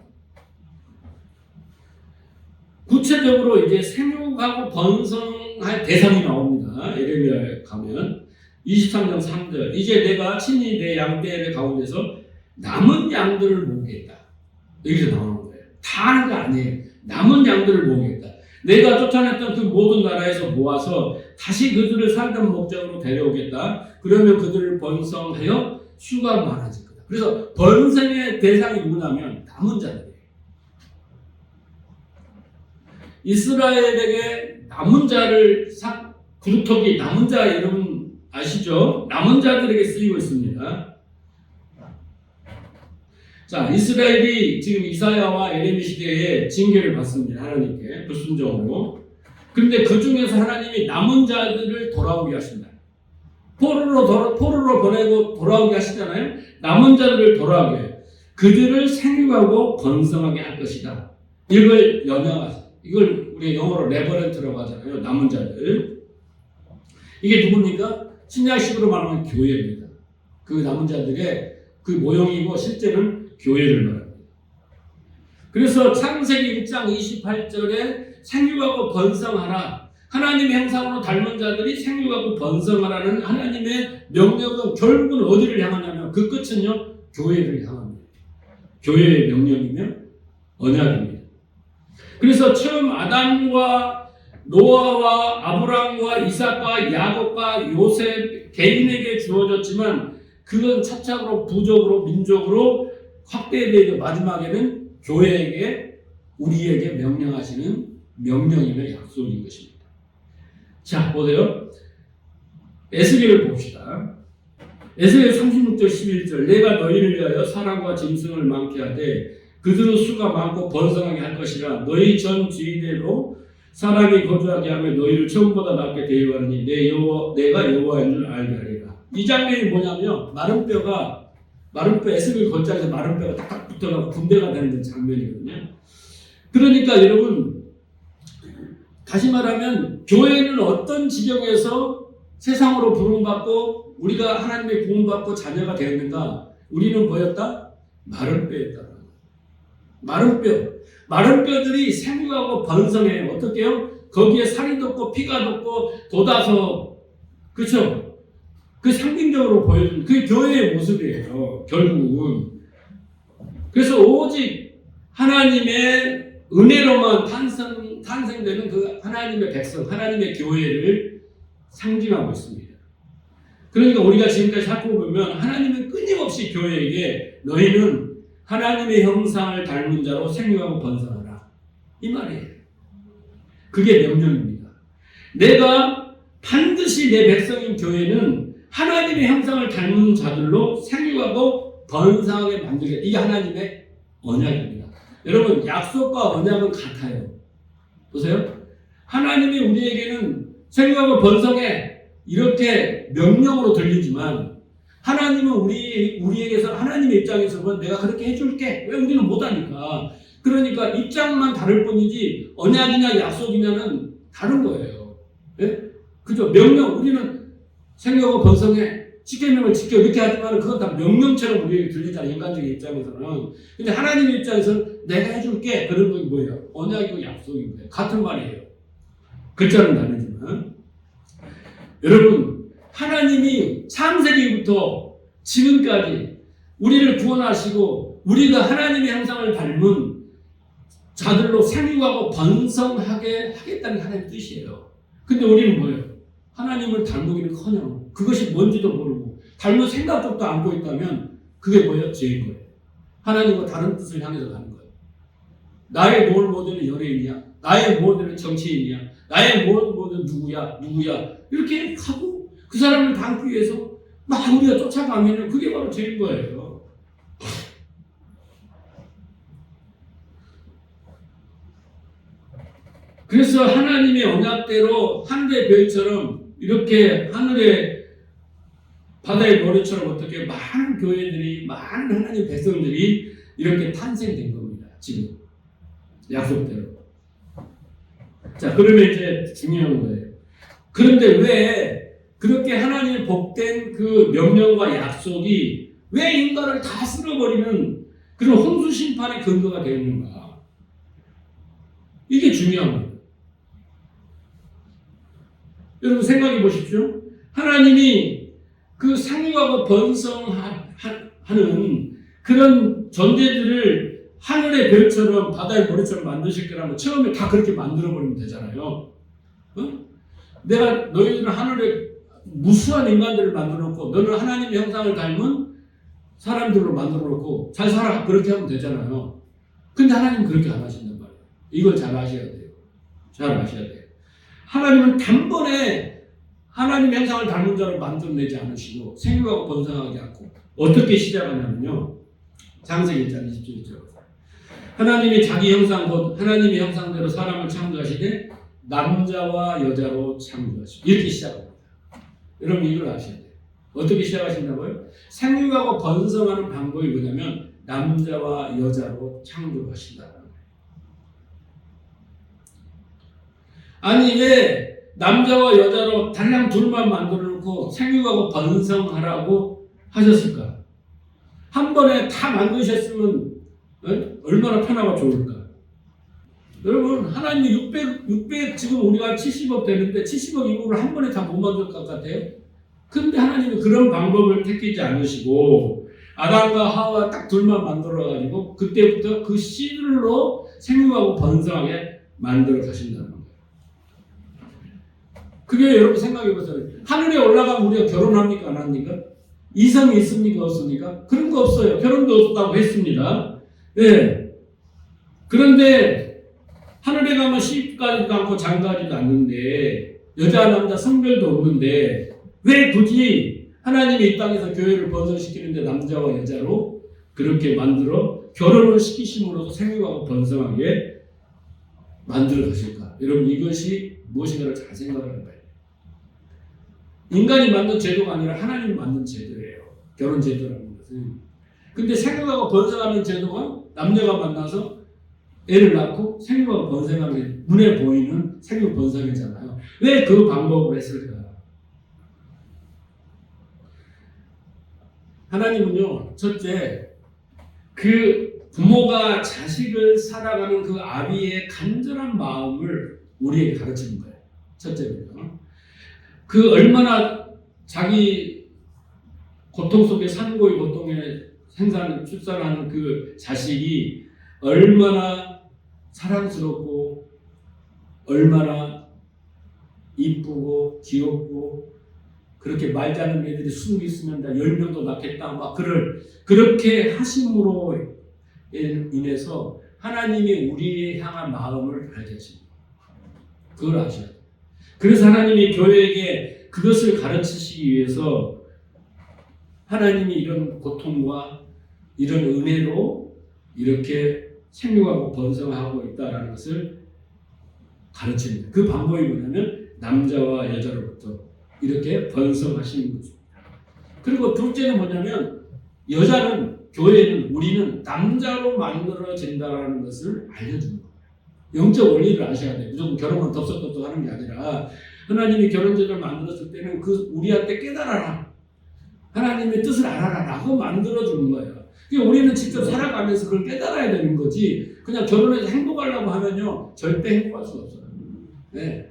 구체적으로 이제 생육하고 번성할 대상이 나옵니다. 에레미야에 가면 23장 3절 이제 내가 친히 내 양떼의 가운데서 남은 양들을 모으겠다. 여기서 나오는 거예요. 다 하는 거 아니에요. 남은 양들을 모으겠다. 내가 쫓아냈던 그 모든 나라에서 모아서 다시 그들을 살던 목적으로 데려오겠다. 그러면 그들을 번성하여 수가 많아질 거다. 그래서 번성의 대상이 누구냐면 남은 자들이에요. 이스라엘에게 남은 자를 구루토기 남은 자 이름 아시죠? 남은 자들에게 쓰이고 있습니다. 자, 이스라엘이 지금 이사야와 에레미 시대에 징계를 받습니다. 하나님께 불순종으로. 그런데 그 중에서 하나님이 남은 자들을 돌아오게 하신다. 포로로 보내고 돌아오게 하시잖아요. 남은 자들을 돌아오게 해요. 그들을 생육하고 번성하게 할 것이다. 이걸 연양하세요. 이걸 우리 영어로 레버런트라고 하잖아요. 남은 자들. 이게 누굽니까? 신약식으로 말하면 교회입니다. 그 남은 자들의 그 모형이고 실제는 교회를 말합니다. 그래서 창세기 1장 28절에 생육하고 번성하라. 하나님의 형상으로 닮은 자들이 생육하고 번성하라는 하나님의 명령은 결국은 어디를 향하냐면 그 끝은요. 교회를 향합니다. 교회의 명령이며 언약입니다. 그래서 처음 아담과 노아와 아브람과 이삭과 야곱과 요셉 개인에게 주어졌지만 그건 차차로 부족으로 민족으로 확대되고 마지막에는 교회에게 우리에게 명령하시는 명령이며 약속인 것입니다. 자, 보세요. 에스겔을 봅시다. 에스겔 36절 11절 내가 너희를 위하여 사람과 짐승을 많게 하되 그들은 수가 많고 번성하게 할 것이라 너희 전 지위대로 사람이 거주하게 하며 너희를 처음보다 낫게 대우하니 내가 여호와인 줄 알게 하리라. 이 장면이 뭐냐면 마른 뼈 에스겔 겉장에서 마른 뼈가 딱 붙어가고 분배가 되는 장면이거든요. 그러니까 여러분 다시 말하면 교회는 어떤 지경에서 세상으로 부름받고 우리가 하나님의 부름받고 자녀가 되었는가? 우리는 뭐였다? 마른 뼈였다. 마른 뼈들이 생육하고 번성해요. 어떻게 해요? 거기에 살이 돋고 피가 돋고 돋아서 그렇죠? 그 상징적으로 보여주는 그게 교회의 모습이에요. 결국은. 그래서 오직 하나님의 은혜로만 탄생되는 그 하나님의 백성, 하나님의 교회를 상징하고 있습니다. 그러니까 우리가 지금까지 살펴보면 하나님은 끊임없이 교회에게 너희는 하나님의 형상을 닮은 자로 생육하고 번성하라. 이 말이에요. 그게 명령입니다. 내가 반드시 내 백성인 교회는 하나님의 형상을 닮은 자들로 생육하고 번성하게 만들겠다. 이게 하나님의 언약입니다. 여러분 약속과 언약은 같아요. 보세요. 하나님이 우리에게는 생육하고 번성해 이렇게 명령으로 들리지만 하나님은 우리에게서 하나님의 입장에서 내가 그렇게 해줄게. 왜 우리는 못하니까. 그러니까 입장만 다를 뿐이지 언약이냐 약속이냐는 다른 거예요. 예? 그죠? 명령, 우리는 생명과 번성해, 십계명을 지켜 이렇게 하지만 그건 다 명령처럼 우리에게 들리잖아요. 인간적인 입장에서는. 근데 하나님의 입장에서는 내가 해줄게. 그런 건 뭐예요? 언약이고 약속인 거예요. 같은 말이에요. 글자는 다르지만. 여러분, 하나님이 창세기부터 지금까지 우리를 구원하시고 우리가 하나님의 형상을 닮은 자들로 생육하고 번성하게 하겠다는 하나님의 뜻이에요. 근데 우리는 뭐예요? 하나님을 닮기는커녕 그것이 뭔지도 모르고 닮은 생각도 안고 있다면 그게 뭐예요? 죄인 거예요. 하나님과 다른 뜻을 향해서 가는 거예요. 나의 뭘 모델은 연예인이야. 나의 모델은 정치인이야. 나의 모델은 누구야. 이렇게 하고 그 사람을 닮기 위해서 막 우리가 쫓아가면 그게 바로 죄인 거예요. 그래서 하나님의 언약대로 하늘의 별처럼 이렇게 하늘의 바다의 모래처럼 어떻게 많은 교회들이, 많은 하나님의 백성들이 이렇게 탄생된 겁니다. 지금 약속대로. 자, 그러면 이제 중요한 거예요. 그런데 왜 그렇게 하나님의 복된 그 명령과 약속이 왜 인간을 다 쓸어버리는 그런 홍수 심판의 근거가 되었는가? 이게 중요한 거예요. 여러분 생각해 보십시오. 하나님이 그 상륙하고 번성하는 그런 존재들을 하늘의 별처럼 바다의 모래처럼 만드실 거라면 처음에 다 그렇게 만들어버리면 되잖아요. 어? 내가 너희들은 하늘에 무수한 인간들을 만들어놓고 너는 하나님의 형상을 닮은 사람들로 만들어놓고 잘 살아 그렇게 하면 되잖아요. 근데 하나님은 그렇게 안 하신단 말이에요. 이걸 잘 아셔야 돼요. 잘 아셔야 돼요. 하나님은 단번에 하나님의 형상을 닮은 자를 만들어내지 않으시고 생육하고 번성하지 않고 어떻게 시작하냐면요. 창세기 1장 27절. 하나님이 자기 형상 곧 하나님의 형상대로 사람을 창조하시되 남자와 여자로 창조하시고 이렇게 시작합니다. 여러분 이걸 아셔야 돼요. 어떻게 시작하신다고요? 생육하고 번성하는 방법이 뭐냐면 남자와 여자로 창조하신다. 아니 왜 남자와 여자로 달랑 둘만 만들어 놓고 생육하고 번성하라고 하셨을까? 한 번에 다 만드셨으면 얼마나 편하고 좋을까? 여러분 하나님이 600 지금 우리가 70억 되는데 70억 인구를 한 번에 다 못 만들 것 같아요? 근데 하나님은 그런 방법을 택하지 않으시고 아담과 하와 딱 둘만 만들어가지고 그때부터 그 씨들로 생육하고 번성하게 만들어 가신다는 거예요. 그게 여러분 생각해보세요. 하늘에 올라가면 우리가 결혼합니까? 안 합니까? 이성이 있습니까? 없습니까? 그런 거 없어요. 결혼도 없다고 했습니다. 네. 그런데 하늘에 가면 시집가지도 않고 장가지도 않는데 여자 남자 성별도 없는데 왜 굳이 하나님이 이 땅에서 교회를 번성시키는데 남자와 여자로 그렇게 만들어 결혼을 시키심으로써 생육하고 번성하게 만들어 가실까? 여러분 이것이 무엇인가를 잘 생각하는 거예요. 인간이 만든 제도가 아니라 하나님이 만든 제도예요. 결혼 제도라는 것은. 근데 생육하고 번성하는 제도가 남녀가 만나서 애를 낳고 생육하고 번성하는 게 눈에 보이는 생육 번성이잖아요. 왜 그 방법을 했을까? 하나님은요, 첫째, 그 부모가 자식을 살아가는 그 아비의 간절한 마음을 우리에게 가르치는 거예요. 첫째는요. 그 얼마나 자기 고통 속에 산고의 고통에 출산하는 그 자식이 얼마나 사랑스럽고 얼마나 이쁘고 귀엽고 그렇게 말 잘하는 애들이 20 있으면 다 10명도 낳겠다 막 그렇게 하심으로 인해서 하나님이 우리에 향한 마음을 알게 하십니다. 그걸 아셔야 돼요. 그래서 하나님이 교회에게 그것을 가르치시기 위해서 하나님이 이런 고통과 이런 은혜로 이렇게 생육하고 번성하고 있다는 것을 가르칩니다. 그 방법이 뭐냐면 남자와 여자로부터 이렇게 번성하시는 것입니다. 그리고 둘째는 뭐냐면 여자는 교회는 우리는 남자로 만들어진다는 것을 알려주는 거예요. 영적 원리를 아셔야 돼요. 무조건 결혼만 덥석덥석 하는 게 아니라 하나님이 결혼제를 만들었을 때는 그 우리한테 깨달아라. 하나님의 뜻을 알아라 라고 만들어주는 거예요. 그러니까 우리는 직접 살아가면서 그걸 깨달아야 되는 거지 그냥 결혼해서 행복하려고 하면요 절대 행복할 수가 없어요. 네.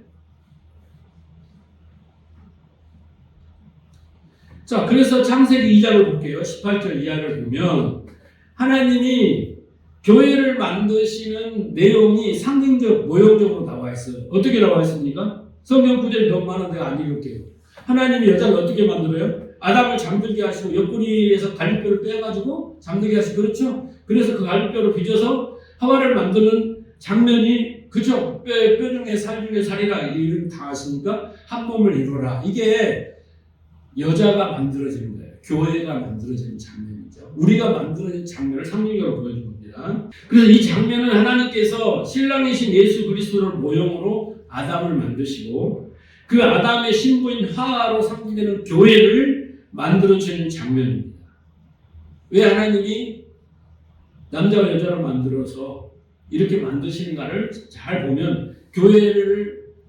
자, 그래서 창세기 2장을 볼게요. 18절 이하를 보면 하나님이 교회를 만드시는 내용이 상징적, 모형적으로 나와 있어요. 어떻게 나와 있습니까? 성경 구절이 너무 많은데 안 읽을게요. 하나님이 여자를 어떻게 만들어요? 아담을 잠들게 하시고 옆구리에서 갈비뼈를 빼가지고 잠들게 하시고 그렇죠? 그래서 그 갈비뼈를 빚어서 하와를 만드는 장면이 그죠? 뼈 중에 살 중에 살이라 이름 다 하시니까 한 몸을 이루라. 이게 여자가 만들어지는 거예요. 교회가 만들어지는 장면이죠. 우리가 만들어진 장면을 상징적으로 보여준 겁니다. 그래서 이 장면은 하나님께서 신랑이신 예수 그리스도를 모형으로 아담을 만드시고 그 아담의 신부인 하와로 상징되는 교회를 만들어주는 장면입니다. 왜 하나님이 남자와 여자를 만들어서 이렇게 만드시는가를 잘 보면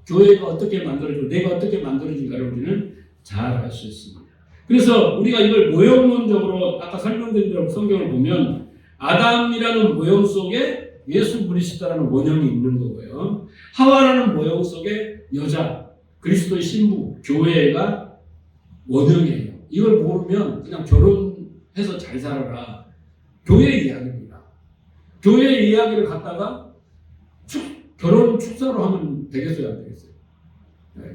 교회가 어떻게 만들어지고 내가 어떻게 만들어진가를 우리는 잘 알 수 있습니다. 그래서 우리가 이걸 모형론적으로 아까 설명드린 대로 성경을 보면 아담이라는 모형 속에 예수 그리스도라는 원형이 있는 거고요. 하와라는 모형 속에 여자, 그리스도의 신부, 교회가 원형이에요. 이걸 모르면 그냥 결혼해서 잘 살아라. 교회 이야기입니다. 교회 이야기를 갖다가 결혼 축사로 하면 되겠어요, 안 되겠어요?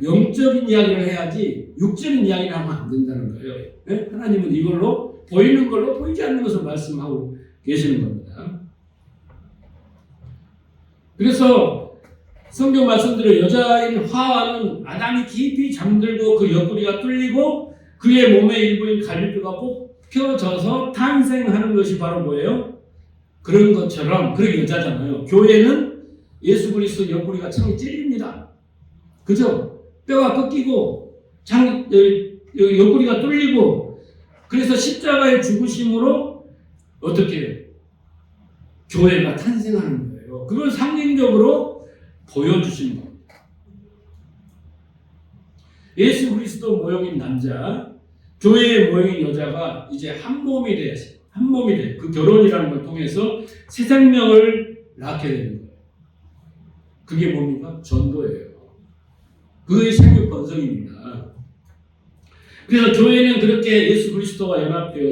영적인 이야기를 해야지 육적인 이야기를 하면 안 된다는 거예요. 네? 하나님은 이걸로 보이는 걸로 보이지 않는 것을 말씀하고 계시는 겁니다. 그래서 성경 말씀대로 여자인 하와는 아담이 깊이 잠들고 그 옆구리가 뚫리고 그의 몸의 일부인 갈비뼈가 뽑혀져서 탄생하는 것이 바로 뭐예요? 그런 것처럼 그렇게 여자잖아요. 교회는 예수 그리스도 옆구리가 창이 찔립니다. 그죠? 뼈가 꺾이고 여기 옆구리가 뚫리고 그래서 십자가의 죽으심으로 어떻게 해요? 교회가 탄생하는 거예요. 그걸 상징적으로 보여주신 겁니다. 예수 그리스도 모형인 남자, 교회의 모형인 여자가 이제 한 몸이 돼. 그 결혼이라는 걸 통해서 새 생명을 낳게 되는 거예요. 그게 뭡니까? 전도예요. 그의 생명 번성입니다. 그래서 교회는 그렇게 예수 그리스도와 연합되어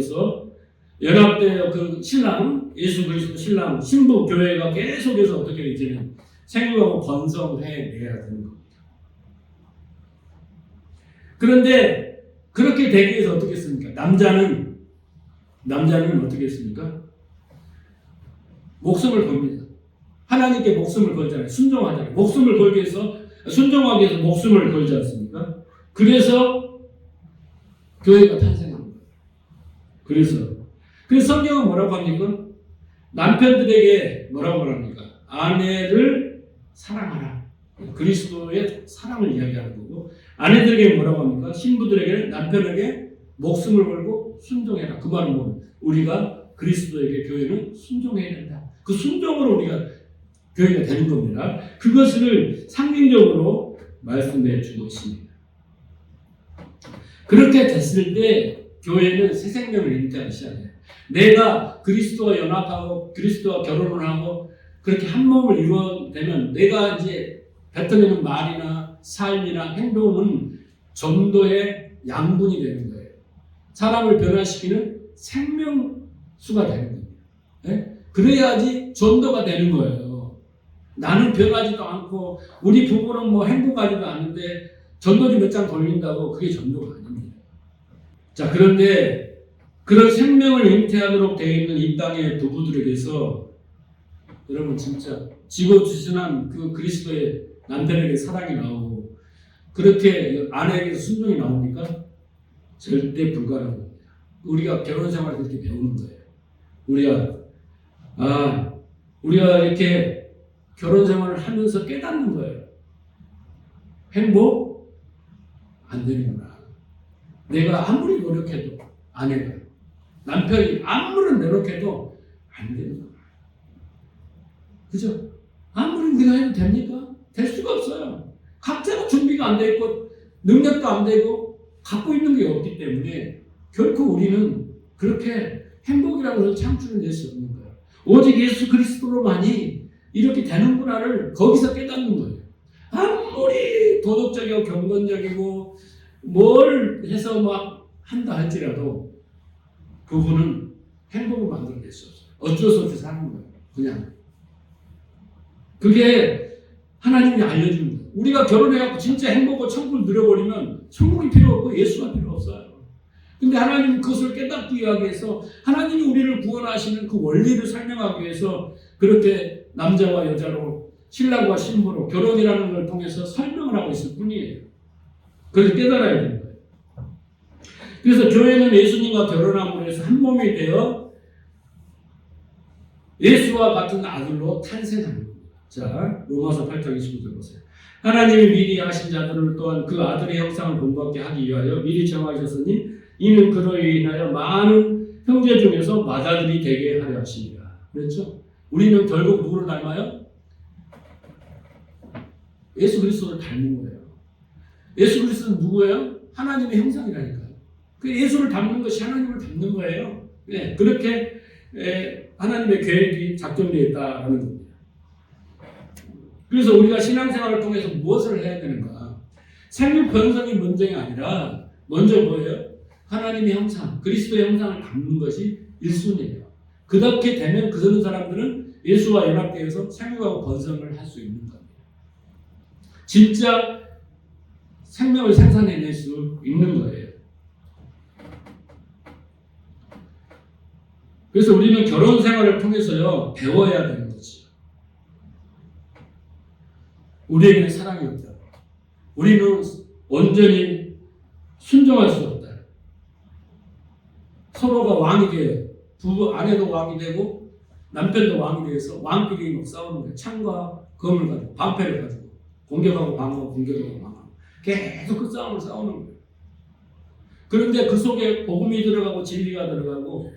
그 신랑, 예수 그리스도 신랑, 신부 교회가 계속해서 어떻게 이제는 생육하고 번성해내야 되는 겁니다. 그런데 그렇게 되기 위해서 어떻게 했습니까? 남자는 어떻게 했습니까? 목숨을 겁니다. 하나님께 목숨을 걸잖아요. 순종하잖아요. 순종하기 위해서 목숨을 걸지 않습니까? 그래서 교회가 탄생한 거예요. 그래서 성경은 뭐라고 합니까? 남편들에게 뭐라고 말합니까? 아내를 사랑하라. 그리스도의 사랑을 이야기하는 거고 아내들에게 뭐라고 합니까? 신부들에게 남편에게 목숨을 걸고 순종해라. 그 말은 뭐예요? 우리가 그리스도에게 교회는 순종해야 된다. 그 순종으로 우리가 교회가 되는 겁니다. 그것을 상징적으로 말씀해 주고 있습니다. 그렇게 됐을 때 교회는 새 생명을 잉태하기 시작해요. 내가 그리스도와 연합하고 그리스도와 결혼을 하고 그렇게 한 몸을 이루어내면 내가 이제 뱉어내는 말이나 삶이나 행동은 전도의 양분이 되는 거예요. 사람을 변화시키는 생명수가 되는 겁니다. 네? 그래야지 전도가 되는 거예요. 나는 변하지도 않고 우리 부부는 뭐 행복하지도 않은데 전도지 몇 장 돌린다고 그게 전도가 아닙니다. 자, 그런데 그런 생명을 잉태하도록 되어 있는 이 땅의 부부들에게서 여러분 진짜 지고지순한 그 그리스도의 남편에게 사랑이 나오고 그렇게 아내에게서 순종이 나옵니까? 절대 불가능한 겁니다. 우리가 결혼 생활을 그렇게 배우는 거예요. 우리가 이렇게 결혼 생활을 하면서 깨닫는 거예요. 행복? 안 되는구나. 내가 아무리 노력해도 아내가 남편이 아무런 노력해도 안 되는 거예요. 그죠? 아무리 우리가 해도 됩니까? 될 수가 없어요. 각자가 준비가 안 돼 있고 능력도 안 되고 갖고 있는 게 없기 때문에 결코 우리는 그렇게 행복이라고 해서 창출을 낼 수 없는 거예요. 오직 예수 그리스도로만이 이렇게 되는구나를 거기서 깨닫는 거예요. 아무리 도덕적이고 경건적이고 뭘 해서 막 한다 할지라도 그분은 행복을 만들어낼 수 없어요. 어쩔 수 없이 사는 거예요. 그냥. 그게 하나님이 알려주는 거예요. 우리가 결혼해갖고 진짜 행복을 천국을 누려버리면 천국이 필요 없고 예수가 필요 없어요. 근데 하나님은 그것을 깨닫기 위해서 하나님이 우리를 구원하시는 그 원리를 설명하기 위해서 그렇게 남자와 여자로 신랑과 신부로 결혼이라는 걸 통해서 설명을 하고 있을 뿐이에요. 그래서 깨달아야 되는 거예요. 그래서 교회는 예수님과 결혼함으로 해서 한 몸이 되어 예수와 같은 아들로 탄생하는 겁니다. 자, 로마서 8장 29절 보세요. 하나님이 미리 하신 자들을 또한 그 아들의 형상을 본받게 하기 위하여 미리 정하셨으니 이는 그로 인하여 많은 형제 중에서 맏아들이 되게 하려 하십니다. 그렇죠? 우리는 결국 누구를 닮아요? 예수 그리스도를 닮는 거예요. 예수 그리스도는 누구예요? 하나님의 형상이라니까요. 그 예수를 닮는 것이 하나님을 닮는 거예요. 네, 그렇게 하나님의 계획이 작정되어 있다는 겁니다. 그래서 우리가 신앙생활을 통해서 무엇을 해야 되는가? 생육 변성이 문제가 아니라 먼저 뭐예요? 하나님의 형상, 그리스도의 형상을 담는 것이 1순위예요. 그렇게 되면 그 사람들은 예수와 연합되어서 생육하고 번성을 할 수 있는 겁니다. 진짜 생명을 생산해낼 수 있는 거예요. 그래서 우리는 결혼 생활을 통해서요, 배워야 되는 거지. 우리에게는 사랑이 없다. 우리는 온전히 순종할 수 없다. 서로가 왕이 돼요. 부부, 아내도 왕이 되고 남편도 왕이 되어서 왕끼리 막 싸우는 거예요. 창과 검을 가지고, 방패를 가지고 공격하고 방어하고 공격하고 방어하고 계속 그 싸움을 싸우는 거예요. 그런데 그 속에 복음이 들어가고 진리가 들어가고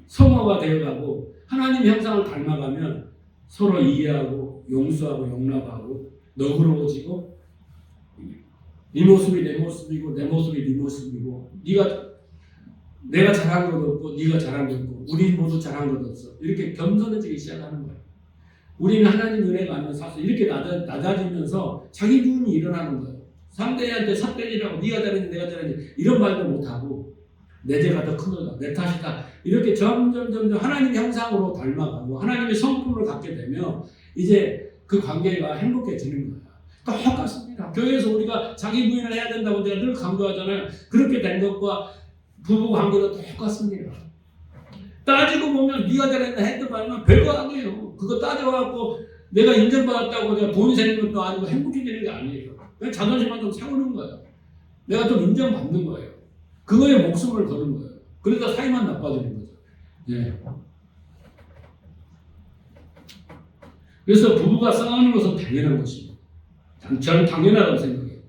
성화가 되어가고 하나님의 형상을 닮아가면 서로 이해하고 용서하고 용납하고 너그러워지고 네 모습이 내 모습이고 내 모습이 네 모습이고 내가 잘한 것도 없고 네가 잘한 것도 없고 우리 모두 잘한 것도 없어. 이렇게 겸손해지기 시작하는 거예요. 우리는 하나님 은혜가 아니면 사실 이렇게 낮아지면서 자기 부분이 일어나는 거예요. 상대한테 삿대질하고 네가 잘했니 내가 잘했니 이런 말도 못하고 내 죄가 더 크다 내 탓이다 이렇게 점점 하나님의 형상으로 닮아가고 하나님의 성품을 갖게 되면 이제 그 관계가 행복해지는 거예요. 똑같습니다. 교회에서 우리가 자기 부인을 해야 된다고 내가 늘 강조하잖아요. 그렇게 된 것과 부부 관계도 똑같습니다. 따지고 보면 네가 잘했나 했던 말만 별거 아니에요. 그거 따져갖고 내가 인정받았다고 내가 돈이 생긴 것도 아니고 행복해지는 게 아니에요. 그냥 자존심만 좀 세우는 거예요. 내가 좀 인정받는 거예요. 그거에 목숨을 거는 거예요. 그러다 사이만 나빠지는 거죠. 예. 그래서 부부가 싸우는 것은 당연한 것입니다. 저는 당연하다고 생각해요.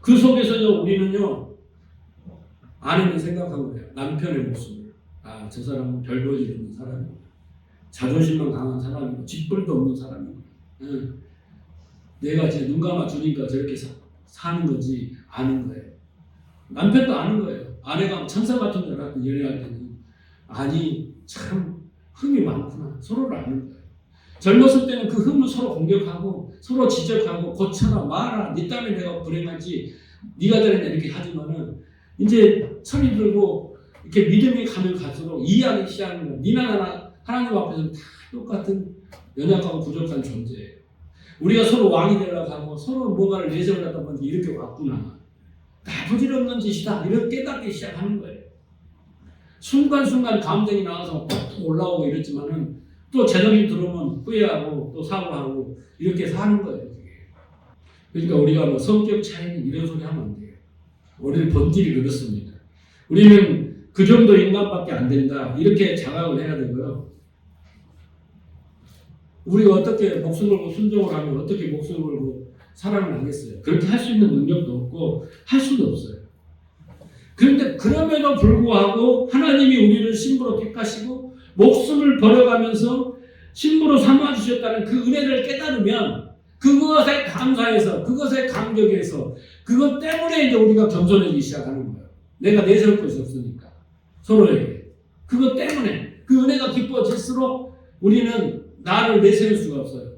그 속에서요, 우리는요, 아내는 생각한 거예요. 남편의 모습을. 아, 저 사람은 별 볼일 없는 사람이고, 자존심만 강한 사람이고, 뒷불도 없는 사람이고, 내가 이제 눈 감아주니까 저렇게 사는 거지, 아는 거예요. 남편도 아는 거예요. 아내가 천사 같은 줄 알았더니 연애할 때는, 아니, 참, 흠이 많구나. 서로를 아는 거예요. 젊었을 때는 그 흠을 서로 공격하고 서로 지적하고 고쳐라 마라 네 때문에 내가 불행하지 네가 잘했냐 이렇게 하지만은 이제 철이 들고 이렇게 믿음이 가면 갈수록 이해하기 시작하는 거예요. 니나 나나 하나님 앞에서는 다 똑같은 연약하고 부족한 존재예요. 우리가 서로 왕이 되려고 하고 서로 뭔가를 내세우려 하다 보니 이렇게 왔구나. 다 부질없는 짓이다. 이렇게 깨닫기 시작하는 거예요. 순간순간 감정이 나와서 팍 올라오고 이랬지만은 또 제정이 들어오면 후회하고 또 사고하고 이렇게 사는 거예요. 그러니까 우리가 뭐 성격 차이는 이런 소리 하면 안 돼요. 우리는 본질이 그렇습니다. 우리는 그 정도 인간밖에 안 된다. 이렇게 자각을 해야 되고요. 우리가 어떻게 목숨 걸고 순종을 하면 어떻게 목숨 걸고 사랑을 하겠어요. 그렇게 할 수 있는 능력도 없고 할 수도 없어요. 그런데 그럼에도 불구하고 하나님이 우리를 신부로 택하시고 목숨을 버려가면서 신부로 삼아주셨다는 그 은혜를 깨달으면 그것에 감사해서 그것에 감격해서 그것 때문에 이제 우리가 겸손해지기 시작하는 거예요. 내가 내세울 것이 없으니까 서로에게 그것 때문에 그 은혜가 깊어질수록 우리는 나를 내세울 수가 없어요.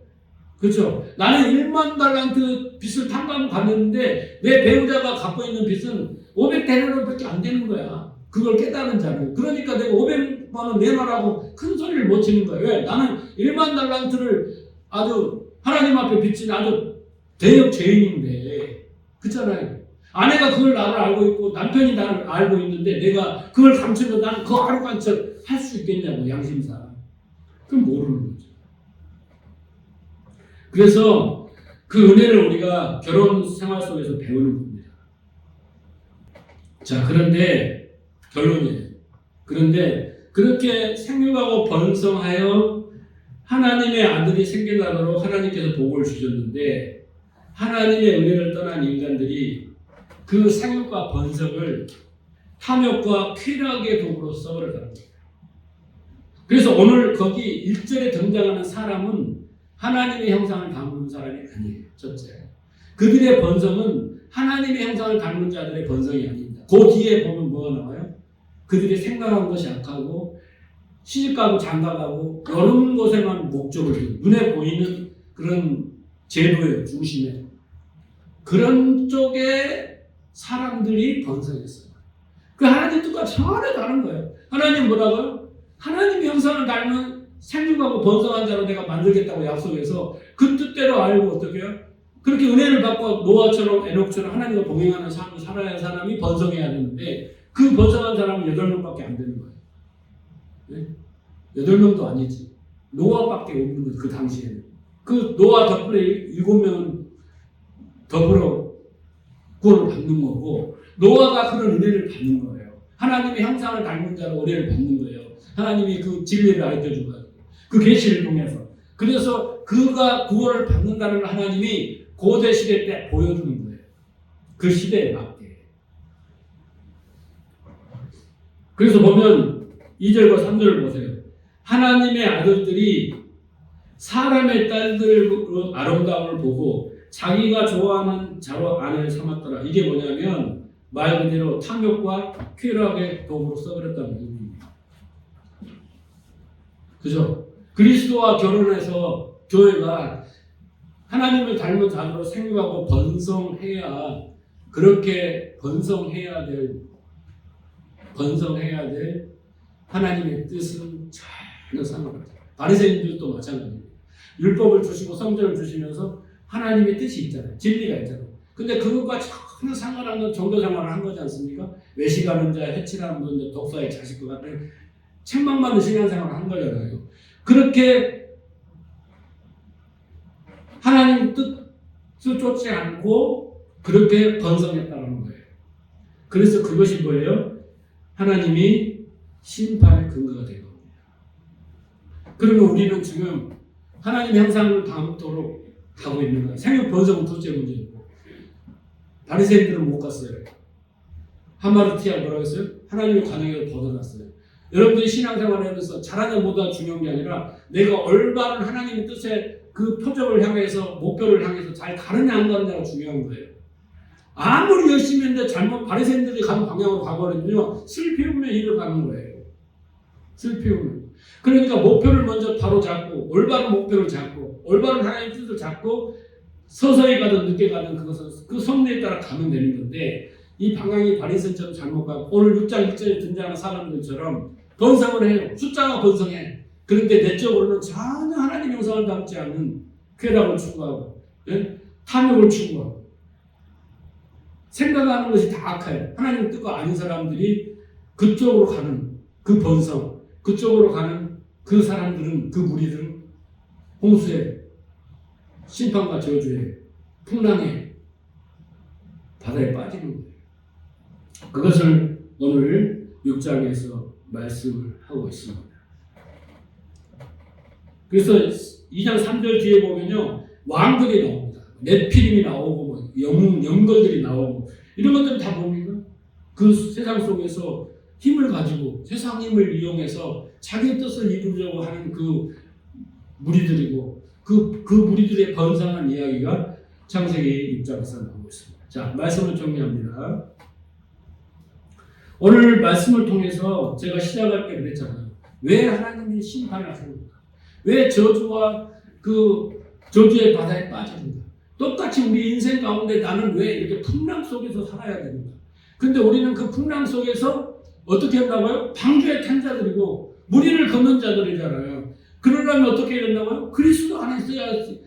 그렇죠? 나는 1만 달란트 빚을 탕감받았는데 내 배우자가 갖고 있는 빚은 500데나리온밖에 안 되는 거야. 그걸 깨달은 자는. 그러니까 내가 500만 원 내놔라고 큰 소리를 못 치는 거예요. 왜? 나는 1만 달란트를 아주 하나님 앞에 빚진 아주 대역 죄인인데, 그렇잖아요. 아내가 그걸 나를 알고 있고 남편이 나를 알고 있는데 내가 그걸 감추면 나는 그 아로간척 할 수 있겠냐고, 양심상. 그럼 모르는 거죠. 그래서 그 은혜를 우리가 결혼 생활 속에서 배우는 겁니다. 자, 그런데 결론이에요. 그런데 그렇게 생육하고 번성하여 하나님의 아들이 생겨나도록 하나님께서 복을 주셨는데 하나님의 은혜를 떠난 인간들이 그 생육과 번성을 탐욕과 쾌락의 도구로 써버렸다는 거예요. 그래서 오늘 거기 1절에 등장하는 사람은 하나님의 형상을 담은 사람이 아니에요. 첫째. 그들의 번성은 하나님의 형상을 닮은 자들의 번성이 아닙니다. 그 뒤에 보면 뭐가 나와요? 그들이 생각한 것이 악하고 시집가고 장가가고 이런 것에만 목적을 두고 눈에 보이는 그런 제도의 중심에 그런 쪽에 사람들이 번성했어요. 그 하나님 뜻과 전혀 다른 거예요. 하나님 뭐라고요? 하나님의 형상을 닮은 생육하고 번성한 자로 내가 만들겠다고 약속해서 그 뜻대로 알고 어떻게 해요? 그렇게 은혜를 받고 노아처럼 에녹처럼 하나님과 동행하는 삶을 살아야 할 사람이 번성해야 되는데 그 번성한 사람은 8명밖에 안 되는 거예요. 네? 8명도 아니지. 노아밖에 없는 거죠. 그 당시에는. 그 노아 덕분에 7명은 더불어 구원을 받는 거고 노아가 그런 은혜를 받는 거예요. 하나님의 형상을 닮은 자로 은혜를 받는 거예요. 하나님이 그 진리를 알려준 거예요. 그 계시를 통해서. 그래서 그가 구원을 받는다는 걸 하나님이 고대 시대 때 보여주는 거예요. 그 시대에 맞게. 그래서 보면 2절과 3절을 보세요. 하나님의 아들들이 사람의 딸들의 아름다움을 보고 자기가 좋아하는 자로 아내를 삼았더라. 이게 뭐냐면 말 그대로 탐욕과 쾌락의 도구로 써버렸다는 의미입니다. 그죠? 그리스도와 결혼해서 교회가 하나님을 닮은 자로 생육하고 번성해야 그렇게 번성해야 될 하나님의 뜻은 전혀 상관없어요. 바리새인들도 마찬가지예요. 율법을 주시고 성전을 주시면서 하나님의 뜻이 있잖아요. 진리가 있잖아요. 근데 그것과 전혀 상관없는 종교 생활을 한 거지 않습니까? 외식하는 자, 해치라는 자, 독사의 자식과 같은 책망받는 신앙생활을 한 거잖아요. 그렇게 하나님 뜻을 쫓지 않고 그렇게 번성했다는 거예요. 그래서 그것이 뭐예요? 하나님이 심판의 근거가 된 겁니다. 그러면 우리는 지금 하나님의 형상을 담도록 하고 있는 거예요. 생육 번성은 둘째 문제이고 바리새인들은 못 갔어요. 하마르티아 뭐라고 했어요? 하나님의 관행에서 벗어났어요. 여러분들이 신앙생활을 하면서 잘하냐 못하냐 중요한 게 아니라 내가 올바른 하나님의 뜻에 그 표적을 향해서 목표를 향해서 잘 가느냐 안 가느냐가 중요한 거예요. 아무리 열심히 했는데 잘못 바리새인들이 가는 방향으로 가버리면요 슬피우면 일을 가는 거예요. 슬피우면. 그러니까 목표를 먼저 바로 잡고 올바른 목표를 잡고 올바른 하나님의 뜻을 잡고 서서히 가든 늦게 가든 그것은 그 섭리에 따라 가면 되는 건데 이 방향이 바리새인처럼 잘못 가고 오늘 6장 1절에 등장하는 사람들처럼 번성을 해요. 숫자가 번성해. 그런데 내적으로는 전혀 하나님 형상을 담지 않는 쾌락을 추구하고 탐욕을 추구하고 생각하는 것이 다 악해요. 하나님 뜻과 아닌 사람들이 그쪽으로 가는 그 번성, 그쪽으로 가는 그 사람들은, 그 무리들은 홍수에 심판과 저주에 풍랑에 바다에 빠지는 거예요. 그것을 오늘 6장에서 말씀을 하고 있습니다. 그래서 2장 3절 뒤에 보면요 왕들이 나옵니다. 네피림이 나오고 영걸들이 나오고 이런 것들은 다 뭡니까? 그 세상 속에서 힘을 가지고 세상 힘을 이용해서 자기 뜻을 이루려고 하는 그 무리들이고 그 무리들의 번성한 이야기가 창세기 6장에서 나오고 있습니다. 자, 말씀을 정리합니다. 오늘 말씀을 통해서 제가 시작할 때 그랬잖아요. 왜 하나님이 심판을 하십니까? 왜 저주와 그 저주의 바다에 빠지는가? 똑같이 우리 인생 가운데 나는 왜 이렇게 풍랑 속에서 살아야 되는가? 근데 우리는 그 풍랑 속에서 어떻게 한다고요? 방주에 탄 자들이고 무리를 걷는 자들이잖아요. 그러려면 어떻게 해야 된다고요? 그리스도 안에 있어야지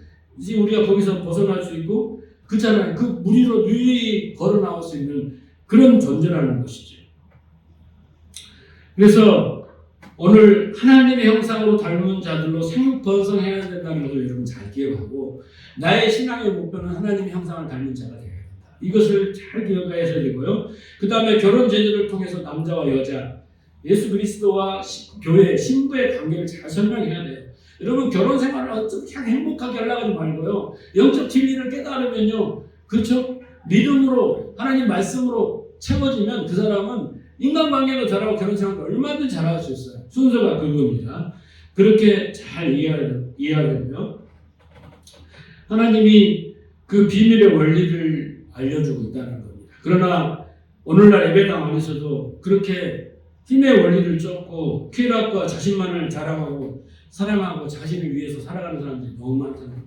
우리가 거기서 벗어날 수 있고 그잖아요. 그 무리로 유유히 걸어 나올 수 있는 그런 존재라는 것이죠. 그래서 오늘 하나님의 형상으로 닮은 자들로 생육 번성해야 된다는 것을 여러분 잘 기억하고 나의 신앙의 목표는 하나님의 형상을 닮은 자가 되어야 된다. 이것을 잘 기억하셔야 되고요. 그 다음에 결혼 제도를 통해서 남자와 여자, 예수 그리스도와 교회, 신부의 관계를 잘 설명해야 돼요. 여러분 결혼 생활을 어떻게 행복하게 하려고 하지 말고요. 영적 진리를 깨달으면요. 그렇죠? 믿음으로 하나님 말씀으로 채워지면 그 사람은 인간관계도 잘하고 결혼 생활도 얼마든지 잘할 수 있어요. 순서가 그겁니다. 그렇게 잘 이해하려면 하나님이 그 비밀의 원리를 알려주고 있다는 겁니다. 그러나 오늘날 예배당 안에서도 그렇게 힘의 원리를 쫓고 쾌락과 자신만을 자랑하고 사랑하고 자신을 위해서 살아가는 사람들이 너무 많다는 거예요.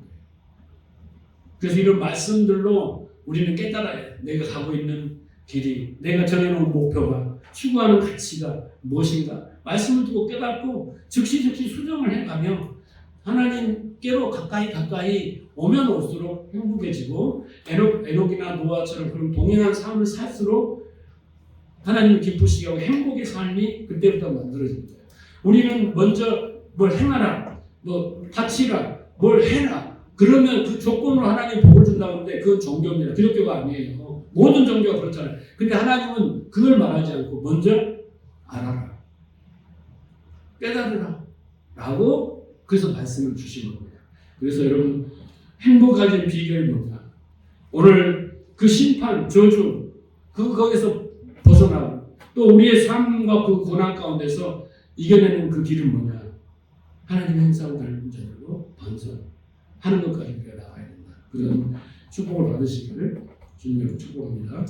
그래서 이런 말씀들로 우리는 깨달아야 해요. 내가 가고 있는 길이, 내가 정해놓은 목표가, 추구하는 가치가 무엇인가 말씀을 두고 깨닫고 즉시 수정을 해가며 하나님께로 가까이 오면 올수록 행복해지고 에녹이나 노아처럼 그런 동행한 삶을 살수록 하나님을 기쁘시게 하고 행복의 삶이 그때부터 만들어집니다. 우리는 먼저 뭘 행하라, 뭐 바치라, 뭘 해라. 그러면 그 조건으로 하나님 복을 준다는데 그건 종교입니다. 기독교가 아니에요. 모든 종교가 그렇잖아요. 근데 하나님은 그걸 말하지 않고 먼저 알아라, 깨달으라 라고 그래서 말씀을 주신 겁니다. 그래서 여러분 행복해진 비결이 뭐냐? 오늘 그 심판, 저주 거기서 벗어나고 또 우리의 삶과 그 고난 가운데서 이겨내는 그 길은 뭐냐? 하나님의 형상을 닮은 자들로 번성하는 것까지 우리가 나가야 된다. 그런 축복을 받으시기를 주님으로 축복합니다.